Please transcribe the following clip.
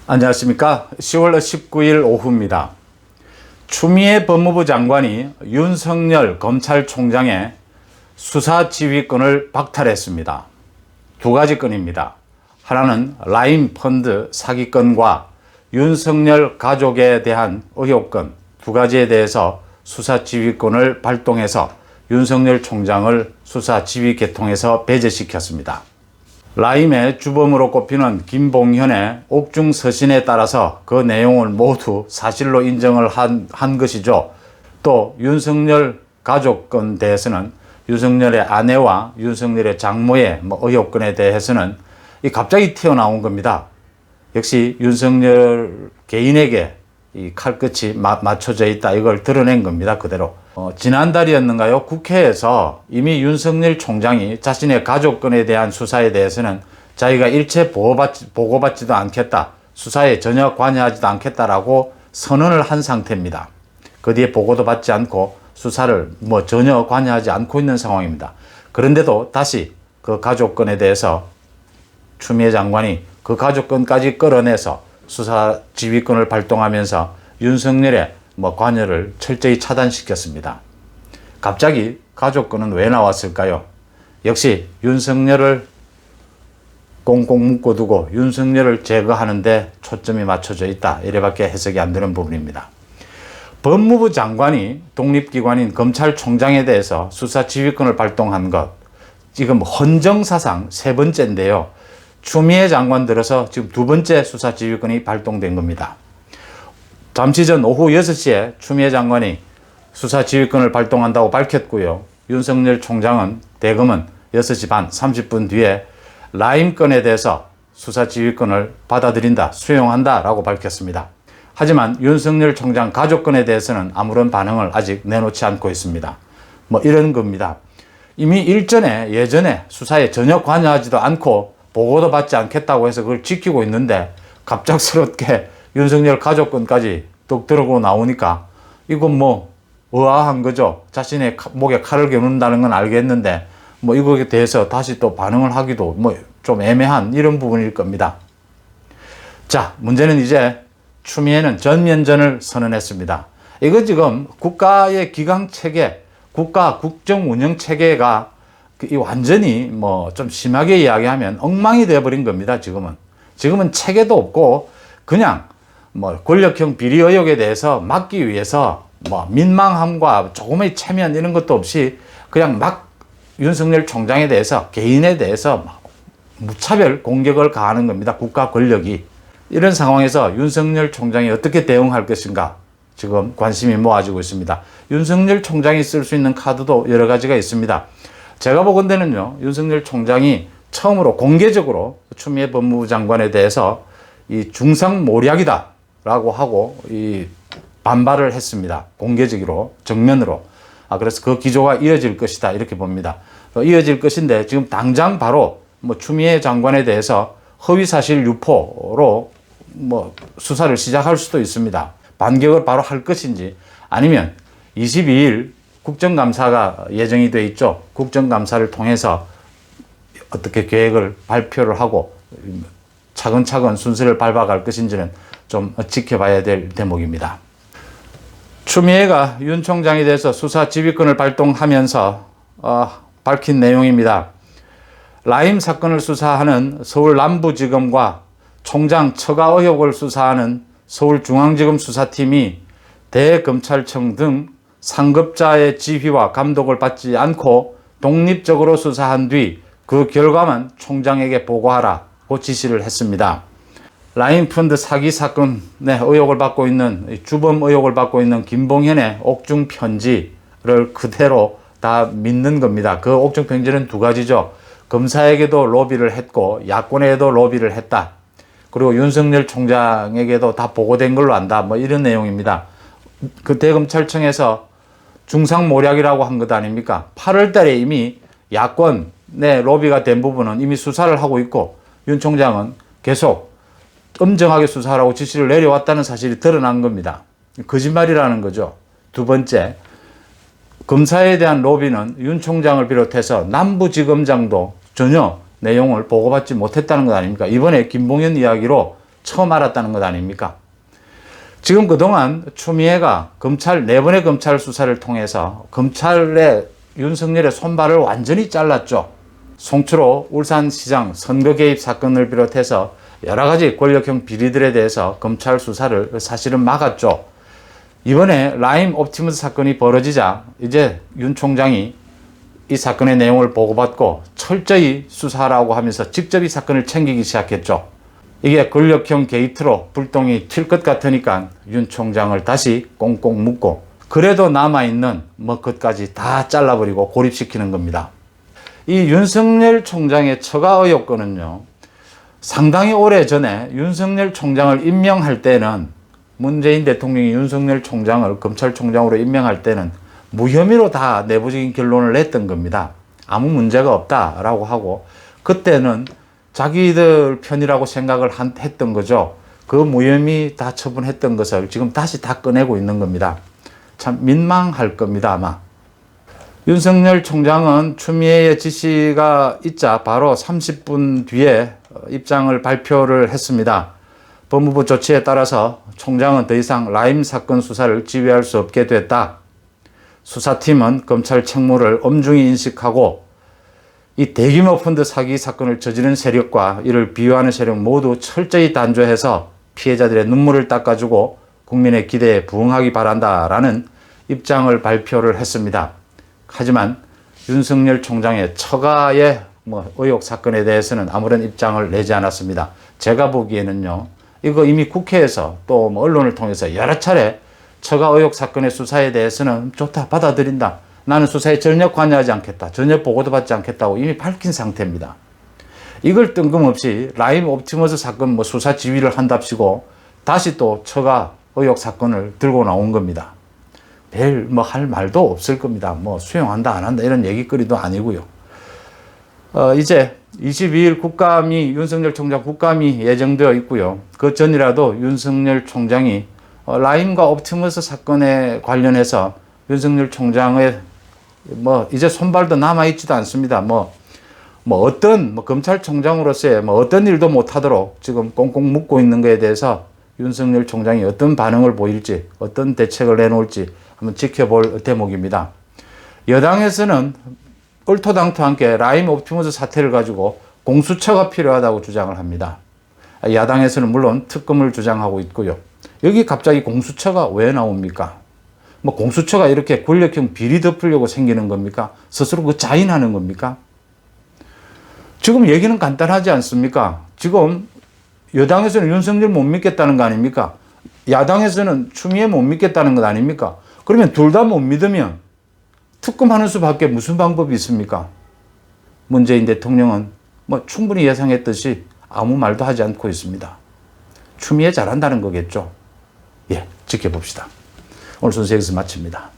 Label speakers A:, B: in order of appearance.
A: 안녕하십니까. 10월 19일 오후입니다. 추미애 법무부 장관이 윤석열 검찰총장의 수사지휘권을 박탈했습니다. 두 가지 건입니다. 하나는 라임 펀드 사기건과 윤석열 가족에 대한 의혹건 두 가지에 대해서 수사지휘권을 발동해서 윤석열 총장을 수사지휘 계통에서 배제시켰습니다. 라임의 주범으로 꼽히는 김봉현의 옥중 서신에 따라서 그 내용을 모두 사실로 인정을 한 것이죠. 또 윤석열 가족건에 대해서는 윤석열의 아내와 윤석열의 장모의 의혹건에 대해서는 갑자기 튀어나온 겁니다. 역시 윤석열 개인에게 이 칼끝이 맞춰져 있다, 이걸 드러낸 겁니다. 그대로. 지난달이었는가요? 국회에서 이미 윤석열 총장이 자신의 가족건에 대한 수사에 대해서는 자기가 일체 보고받지도 않겠다, 수사에 전혀 관여하지도 않겠다라고 선언을 한 상태입니다. 그 뒤에 보고도 받지 않고 수사를 전혀 관여하지 않고 있는 상황입니다. 그런데도 다시 그 가족건에 대해서 추미애 장관이 그 가족건까지 끌어내서 수사 지휘권을 발동하면서 윤석열의 관여를 철저히 차단시켰습니다. 갑자기 가족건은 왜 나왔을까요? 역시 윤석열을 꽁꽁 묶어두고 윤석열을 제거하는 데 초점이 맞춰져 있다, 이래밖에 해석이 안 되는 부분입니다. 법무부 장관이 독립기관인 검찰총장에 대해서 수사 지휘권을 발동한 것, 지금 헌정사상 세 번째인데요. 추미애 장관 들어서 지금 두 번째 수사 지휘권이 발동된 겁니다. 잠시 전 오후 6시에 추미애 장관이 수사 지휘권을 발동한다고 밝혔고요. 윤석열 총장은 대검은 6시 반 30분 뒤에 라임 건에 대해서 수사 지휘권을 받아들인다, 수용한다 라고 밝혔습니다. 하지만 윤석열 총장 가족건에 대해서는 아무런 반응을 아직 내놓지 않고 있습니다. 이런 겁니다. 이미 예전에 수사에 전혀 관여하지도 않고 보고도 받지 않겠다고 해서 그걸 지키고 있는데 갑작스럽게 윤석열 가족건까지 뚝 들어오고 나오니까 이건 의아한 거죠. 자신의 목에 칼을 겨눈다는 건 알겠는데 이거에 대해서 다시 또 반응을 하기도 좀 애매한 이런 부분일 겁니다. 자, 문제는 이제 추미애는 전면전을 선언했습니다. 이거 지금 국가의 기강 체계, 국가 국정 운영 체계가 완전히 좀 심하게 이야기하면 엉망이 되어버린 겁니다. 지금은 체계도 없고 그냥 권력형 비리 의혹에 대해서 막기 위해서 민망함과 조금의 체면 이런 것도 없이 그냥 막 윤석열 총장에 대해서, 개인에 대해서 무차별 공격을 가하는 겁니다. 국가 권력이. 이런 상황에서 윤석열 총장이 어떻게 대응할 것인가 지금 관심이 모아지고 있습니다. 윤석열 총장이 쓸 수 있는 카드도 여러 가지가 있습니다. 제가 보건대는요, 윤석열 총장이 처음으로 공개적으로 추미애 법무부 장관에 대해서 이 중상모략이다 라고 하고 반발을 했습니다. 공개적으로, 정면으로. 그래서 그 기조가 이어질 것이다, 이렇게 봅니다. 이어질 것인데 지금 당장 바로 추미애 장관에 대해서 허위사실 유포로 수사를 시작할 수도 있습니다. 반격을 바로 할 것인지, 아니면 22일 국정감사가 예정이 돼 있죠. 국정감사를 통해서 어떻게 계획을 발표를 하고 차근차근 순서를 밟아갈 것인지는 좀 지켜봐야 될 대목입니다. 추미애가 윤 총장에 대해서 수사 지휘권을 발동하면서 밝힌 내용입니다. 라임 사건을 수사하는 서울 남부지검과 총장 처가 의혹을 수사하는 서울중앙지검 수사팀이 대검찰청 등 상급자의 지휘와 감독을 받지 않고 독립적으로 수사한 뒤 그 결과만 총장에게 보고하라고 지시를 했습니다. 라임 펀드 사기 사건의 의혹을 받고 있는, 주범 의혹을 받고 있는 김봉현의 옥중 편지를 그대로 다 믿는 겁니다. 그 옥중 편지는 두 가지죠. 검사에게도 로비를 했고 야권에게도 로비를 했다. 그리고 윤석열 총장에게도 다 보고된 걸로 안다. 이런 내용입니다. 그 대검찰청에서 중상모략이라고 한 것 아닙니까? 8월 달에 이미 야권의 로비가 된 부분은 이미 수사를 하고 있고 윤 총장은 계속 엄정하게 수사하라고 지시를 내려왔다는 사실이 드러난 겁니다. 거짓말이라는 거죠. 두 번째, 검사에 대한 로비는 윤 총장을 비롯해서 남부지검장도 전혀 내용을 보고받지 못했다는 것 아닙니까? 이번에 김봉현 이야기로 처음 알았다는 것 아닙니까? 지금 그동안 추미애가 네 번의 검찰 수사를 통해서 검찰의 윤석열의 손발을 완전히 잘랐죠. 송철호 울산시장 선거 개입 사건을 비롯해서 여러 가지 권력형 비리들에 대해서 검찰 수사를 사실은 막았죠. 이번에 라임 옵티머스 사건이 벌어지자 이제 윤 총장이 이 사건의 내용을 보고받고 철저히 수사하라고 하면서 직접 이 사건을 챙기기 시작했죠. 이게 권력형 게이트로 불똥이 튈 것 같으니까 윤 총장을 다시 꽁꽁 묶고 그래도 남아있는 것까지 다 잘라버리고 고립시키는 겁니다. 이 윤석열 총장의 처가 의혹권은요, 상당히 오래 전에 윤석열 총장을 임명할 때는 문재인 대통령이 윤석열 총장을 검찰총장으로 임명할 때는 무혐의로 다 내부적인 결론을 냈던 겁니다. 아무 문제가 없다라고 하고 그때는 자기들 편이라고 생각을 했던 거죠. 그 무혐의 다 처분했던 것을 지금 다시 다 꺼내고 있는 겁니다. 참 민망할 겁니다, 아마. 윤석열 총장은 추미애의 지시가 있자 바로 30분 뒤에 입장을 발표를 했습니다. 법무부 조치에 따라서 총장은 더 이상 라임 사건 수사를 지휘할 수 없게 됐다. 수사팀은 검찰 책무를 엄중히 인식하고 이 대규모 펀드 사기 사건을 저지른 세력과 이를 비유하는 세력 모두 철저히 단죄해서 피해자들의 눈물을 닦아주고 국민의 기대에 부응하기 바란다라는 입장을 발표를 했습니다. 하지만 윤석열 총장의 처가의 의혹 사건에 대해서는 아무런 입장을 내지 않았습니다. 제가 보기에는요, 이거 이미 국회에서 또 언론을 통해서 여러 차례 처가 의혹 사건의 수사에 대해서는 좋다, 받아들인다. 나는 수사에 전혀 관여하지 않겠다. 전혀 보고도 받지 않겠다고 이미 밝힌 상태입니다. 이걸 뜬금없이 라임 옵티머스 사건 수사 지휘를 한답시고 다시 또 처가 의혹 사건을 들고 나온 겁니다. 별 할 말도 없을 겁니다. 수용한다 안 한다 이런 얘기거리도 아니고요. 이제 22일 윤석열 총장 국감이 예정되어 있고요. 그 전이라도 윤석열 총장이 라임과 옵티머스 사건에 관련해서 윤석열 총장의 이제 손발도 남아있지도 않습니다. 어떤 검찰총장으로서의 어떤 일도 못하도록 지금 꽁꽁 묶고 있는 것에 대해서 윤석열 총장이 어떤 반응을 보일지, 어떤 대책을 내놓을지 한번 지켜볼 대목입니다. 여당에서는 얼토당토 함께 라임 옵티머스 사태를 가지고 공수처가 필요하다고 주장을 합니다. 야당에서는 물론 특검을 주장하고 있고요. 여기 갑자기 공수처가 왜 나옵니까? 공수처가 이렇게 권력형 비리 덮으려고 생기는 겁니까? 스스로 그 자인하는 겁니까? 지금 얘기는 간단하지 않습니까? 지금 여당에서는 윤석열 못 믿겠다는 거 아닙니까? 야당에서는 추미애 못 믿겠다는 것 아닙니까? 그러면 둘 다 못 믿으면 특검하는 수밖에 무슨 방법이 있습니까? 문재인 대통령은 충분히 예상했듯이 아무 말도 하지 않고 있습니다. 추미애 잘한다는 거겠죠? 예, 지켜봅시다. 오늘 순서 여기서 마칩니다.